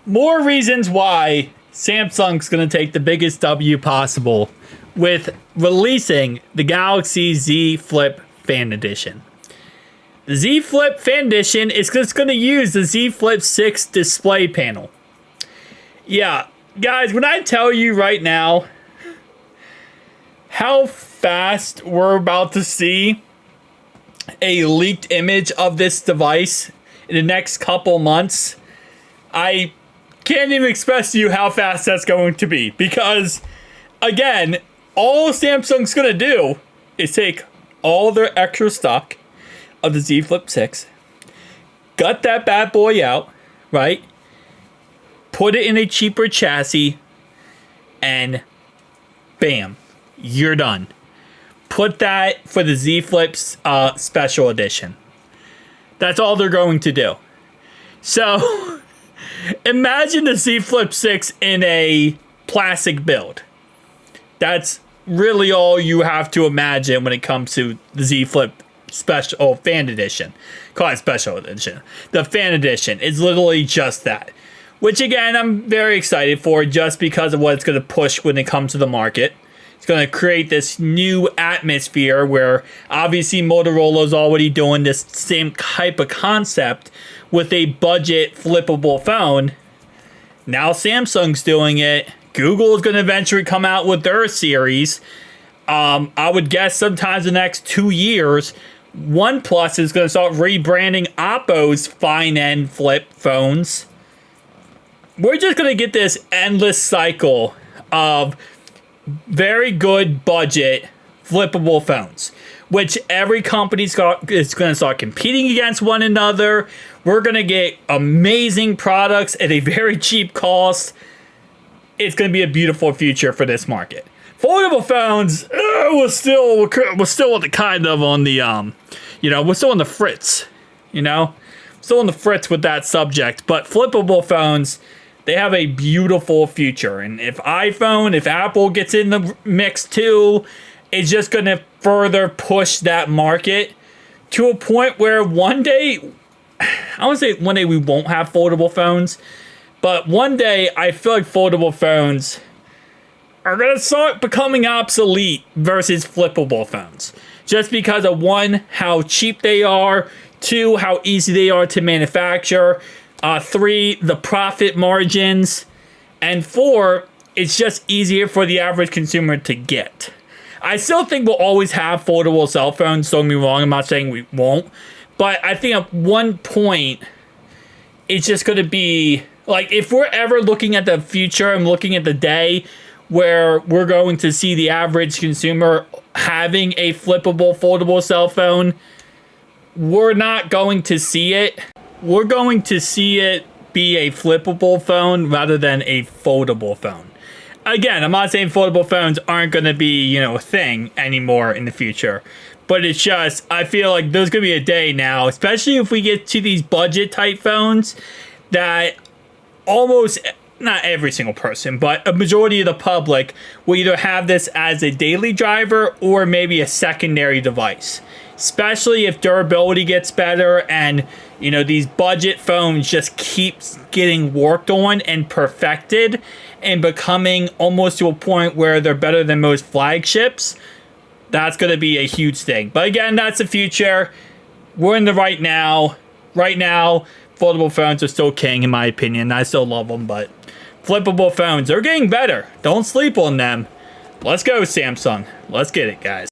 more reasons why Samsung's going to take the biggest W possible with releasing the Galaxy Z Flip Fan Edition. The Z Flip Fan Edition is just going to use the Z Flip 6 display panel. Yeah, guys, when I tell you right now how fast we're about to see a leaked image of this device in the next couple months, I can't even express to you how fast that's going to be. Because, again, all Samsung's going to do is take all their extra stock of the Z Flip 6, gut that bad boy out, right? Put it in a cheaper chassis, and bam, you're done. Put that for the Z Flip's special edition. That's all they're going to do. So, imagine the Z Flip 6 in a plastic build. That's really all you have to imagine when it comes to the Z Flip special fan edition. Call it special edition. The fan edition is literally just that. Which, again, I'm very excited for just because of what it's going to push when it comes to the market. It's going to create this new atmosphere where obviously Motorola's already doing this same type of concept with a budget flippable phone. Now Samsung's doing it. Google is going to eventually come out with their series. I would guess sometimes in the next 2 years, OnePlus is going to start rebranding Oppo's fine-end flip phones. We're just going to get this endless cycle of very good budget flippable phones, which every company's is going to start competing against one another. We're going to get amazing products at a very cheap cost. It's going to be a beautiful future for this market. Foldable phones, we're still on the kind of on the we're still on the fritz, still on the fritz with that subject. But flippable phones, they have a beautiful future. And if Apple gets in the mix too, it's just going to further push that market to a point where one day, I won't say one day we won't have foldable phones, but one day I feel like foldable phones are going to start becoming obsolete versus flippable phones. Just because of one, how cheap they are, two, how easy they are to manufacture, three, the profit margins, and four, it's just easier for the average consumer to get. I still think we'll always have foldable cell phones, don't get me wrong, I'm not saying we won't, but I think at one point, it's just going to be, like, if we're ever looking at the future and looking at the day where we're going to see the average consumer having a flippable, foldable cell phone, we're not going to see it. We're going to see it be a flippable phone rather than a foldable phone. Again, I'm not saying foldable phones aren't going to be, a thing anymore in the future. But it's just, I feel like there's going to be a day now, especially if we get to these budget type phones, that almost, not every single person, but a majority of the public will either have this as a daily driver or maybe a secondary device. Especially if durability gets better and, these budget phones just keeps getting worked on and perfected and becoming almost to a point where they're better than most flagships. That's going to be a huge thing. But again, that's the future. We're in the right now. Right now, foldable phones are still king in my opinion. I still love them, but flippable phones are getting better. Don't sleep on them. Let's go, Samsung. Let's get it, guys.